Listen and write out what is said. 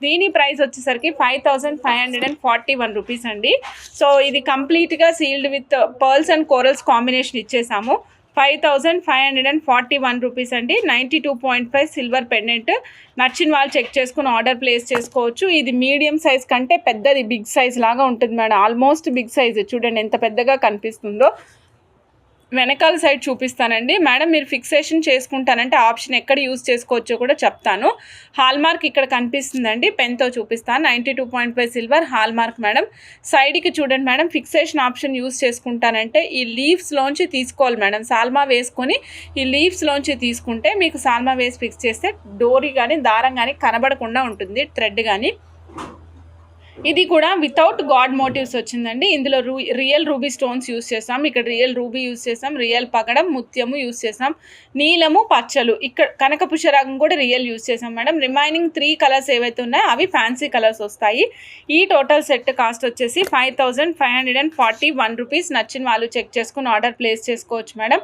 దీని ప్రైస్ వచ్చేసరికి 5541 రూపీస్ అండి. సో ఇది కంప్లీట్గా sealed with pearls and corals combination ఇచ్చేసాము. 5541 రూపీస్ అండి. 92.5 సిల్వర్ పెండెంట్. నచ్చిన వాళ్ళు చెక్ చేసుకుని ఆర్డర్ ప్లేస్ చేసుకోవచ్చు. ఇది మీడియం సైజ్ కంటే పెద్దది బిగ్ సైజ్ లాగా ఉంటుంది మేడం. ఆల్మోస్ట్ బిగ్ సైజ్ చూడండి ఎంత పెద్దగా కనిపిస్తుందో. వెనకాల సైడ్ చూపిస్తానండి మేడం. మీరు ఫిక్సేషన్ చేసుకుంటానంటే ఆప్షన్ ఎక్కడ యూజ్ చేసుకోవచ్చో కూడా చెప్తాను. హాల్మార్క్ ఇక్కడ కనిపిస్తుందండి, పెన్తో చూపిస్తాను. 92.5 సిల్వర్ హాల్మార్క్ మేడం. సైడ్కి చూడండి మేడం, ఫిక్సేషన్ ఆప్షన్ యూజ్ చేసుకుంటానంటే ఈ లీవ్స్లోంచి తీసుకోవాలి మేడం. సాల్మా వేసుకొని ఈ లీవ్స్లోంచి తీసుకుంటే మీకు సాల్మా వేసి ఫిక్స్ చేస్తే డోరీ కానీ దారం కానీ కనబడకుండా ఉంటుంది, థ్రెడ్ కానీ. ఇది కూడా వితౌట్ గాడ్ మోటివ్స్ వచ్చిందండి. ఇందులో రియల్ రూబీ స్టోన్స్ యూస్ చేసాం. ఇక్కడ రియల్ రూబీ యూస్ చేసాం, రియల్ పగడం ముత్యము యూస్ చేసాం, నీలము పచ్చలు, ఇక్కడ కనక పుష్యరాగం కూడా రియల్ యూస్ చేసాం మేడం. రిమైనింగ్ 3 కలర్స్ ఏవైతే ఉన్నాయో అవి ఫ్యాన్సీ కలర్స్ వస్తాయి. ఈ టోటల్ సెట్ కాస్ట్ వచ్చేసి 5541 రూపీస్. నచ్చిన వాళ్ళు చెక్ చేసుకుని ఆర్డర్ ప్లేస్ చేసుకోవచ్చు మేడం.